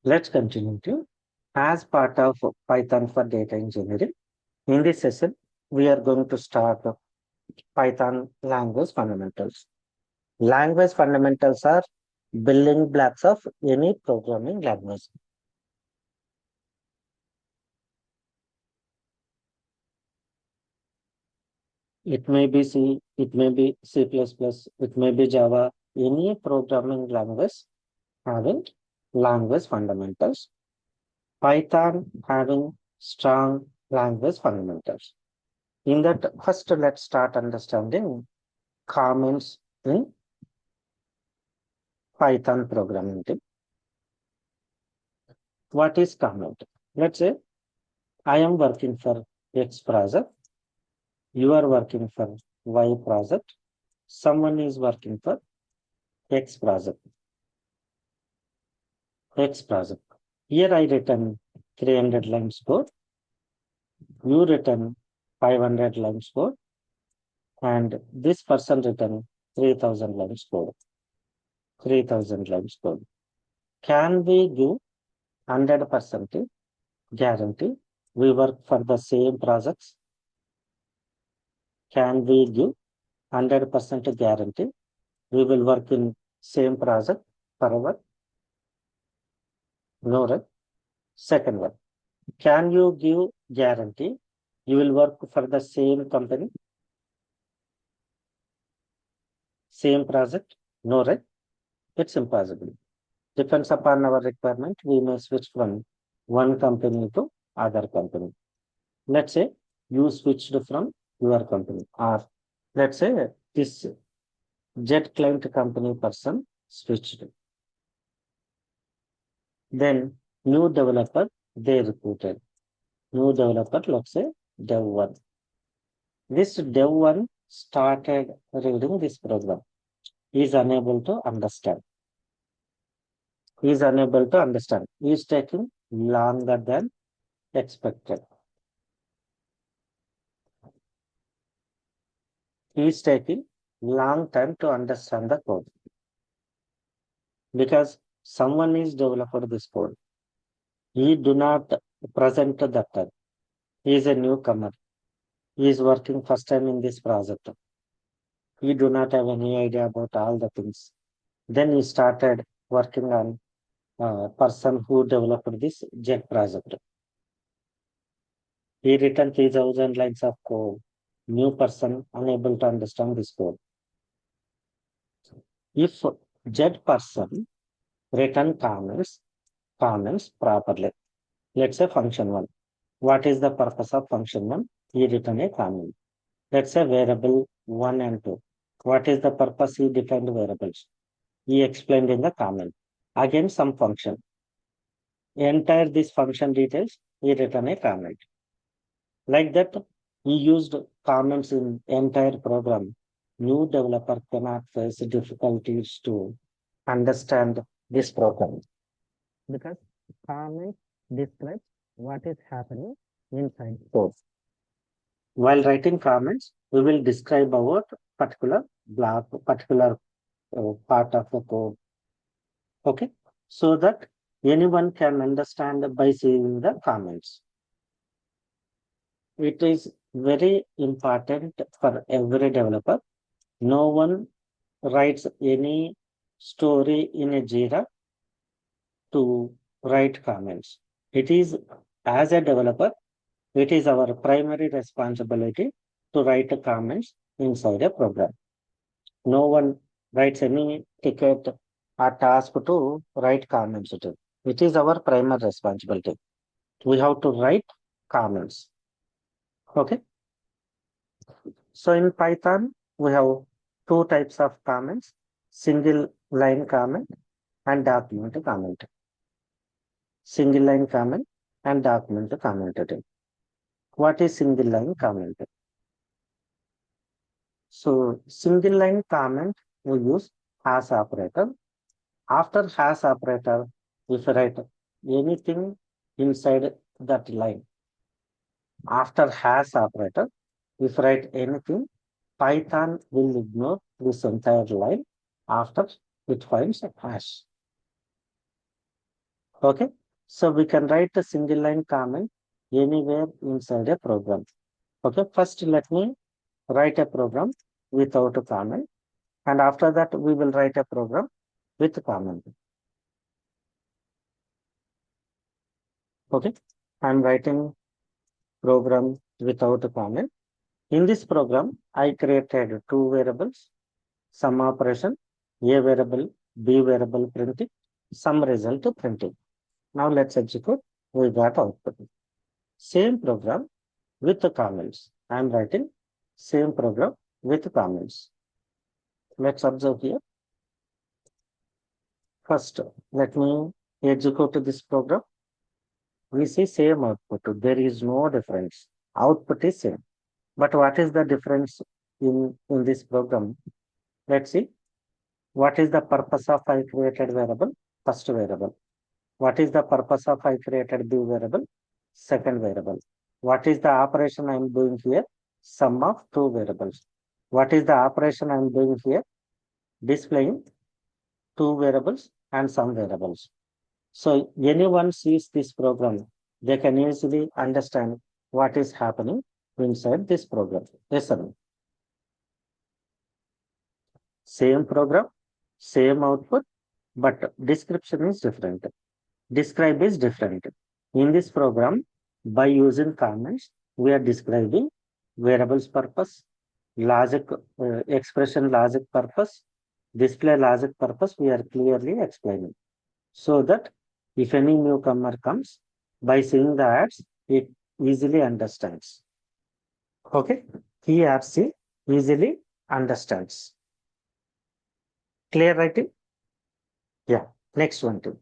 Let's continue to as part of Python for data engineering. In this session, we are going to start Python language fundamentals. Language fundamentals are building blocks of any programming language. It may be C, it may be C++, it may be Java, any programming language having language fundamentals. Python having strong language fundamentals. In that, first let's start understanding comments in Python programming. What is comment? Let's say I am working for X project, you are working for Y project, someone is working for X project, X project. Here I written 300 lines code, you written 500 lines code, and this person written 3000 lines code, 3000 lines code. Can we give 100% guarantee we work for the same projects? Can we give 100% guarantee we will work in same project forever? No, right? Second one, can you give guarantee you will work for the same company, same project? No, right? It's impossible. Depends upon our requirement, we may switch from one company to other company. Let's say you switched from your company, or let's say this jet client company person switched. Then new developer they recruited. New developer, let's say dev one. This dev one started reading this program. He is unable to understand. He is unable to understand. He is taking longer than expected. He is taking long time to understand the code because someone is developed this code. He do not present that time. He is a newcomer. He is working first time in this project. He do not have any idea about all the things. Then he started working on person who developed this jet project. He written 3000 lines of code. New person unable to understand this code. If jet person written comments properly, let's say function one. What is the purpose of function one? He written a comment. Let's say variable one and two. What is the purpose? He defined variables. He explained in the comment. Again, some function. Entire this function details, he written a comment. Like that, he used comments in entire program. New developer cannot face difficulties to understand this program because comment describes what is happening inside code. While writing comments, we will describe about particular block, particular part of the code. Okay, so that anyone can understand by seeing the comments. It is very important for every developer. No one writes any story in a Jira to write comments. It is, as a developer, it is our primary responsibility to write comments inside a program. No one writes any ticket or task to write comments to. It is our primary responsibility. We have to write comments. Okay. So in Python, we have two types of comments, single line comment and document comment. Single line comment and document comment. What is single line comment? So single line comment, we use hash operator. After hash operator, if you write anything inside that line, after hash operator, if you write anything, Python will ignore this entire line after it finds a hash. Okay. So we can write a single line comment anywhere inside a program. Okay. First, let me write a program without a comment. And after that, we will write a program with a comment. Okay. I'm writing program without a comment. In this program, I created two variables, sum operation, A variable, B variable printing, sum result printing. Now let's execute. We got output. Same program with the comments. I'm writing same program with comments. Let's observe here. First, let me execute this program. We see same output. There is no difference. Output is same. But what is the difference in this program? Let's see. What is the purpose of I created variable? First variable. What is the purpose of I created B variable? Second variable. What is the operation I am doing here? Sum of two variables. What is the operation I am doing here? Displaying two variables and some variables. So anyone sees this program, they can easily understand what is happening inside this program. Yes or no? Same program, same output, but description is different. Describe is different. In this program, by using comments, we are describing variables purpose, logic, expression logic purpose, display logic purpose, we are clearly explaining. So that if any newcomer comes, by seeing the ads, it easily understands. Okay, he or she easily understands. Clear writing? Yeah. Next one too.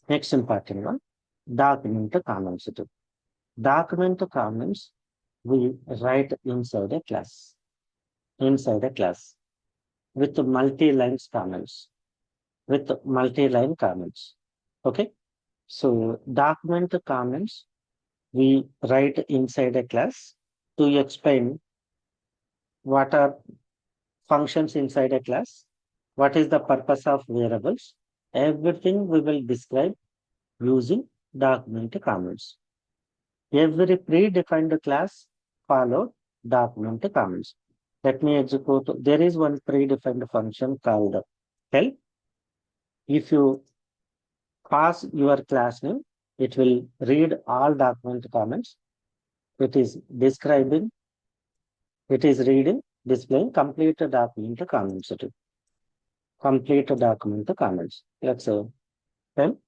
Next important one, document comments too. Document comments we write inside a class. Inside a class with multi-lines comments. With multi-line comments. Okay. So document comments we write inside a class to explain what are functions inside a class, what is the purpose of variables, everything we will describe using document comments. Every predefined class followed document comments. Let me execute. There is one predefined function called help. If you pass your class name, it will read all document comments. It is describing, it is reading, displaying complete document comments. Complete document comments. Let's say help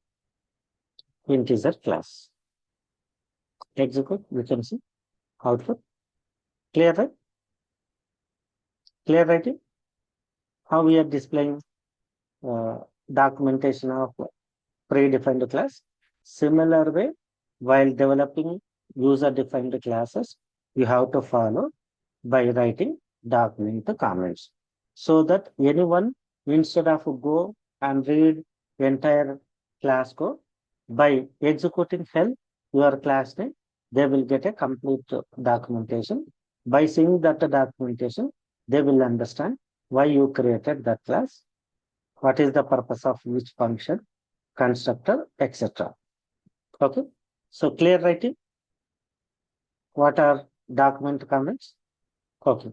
integer class. Execute, we can see output. Clear, right? Clear writing? How we are displaying documentation of predefined class. Similar way, while developing user-defined classes, you have to follow by writing document comments so that anyone, instead of go and read entire class code, by executing help your class name, they will get a complete documentation. By seeing that documentation, they will understand why you created that class, what is the purpose of which function, constructor, etc. Okay. So clear writing. What are document comments? Okay.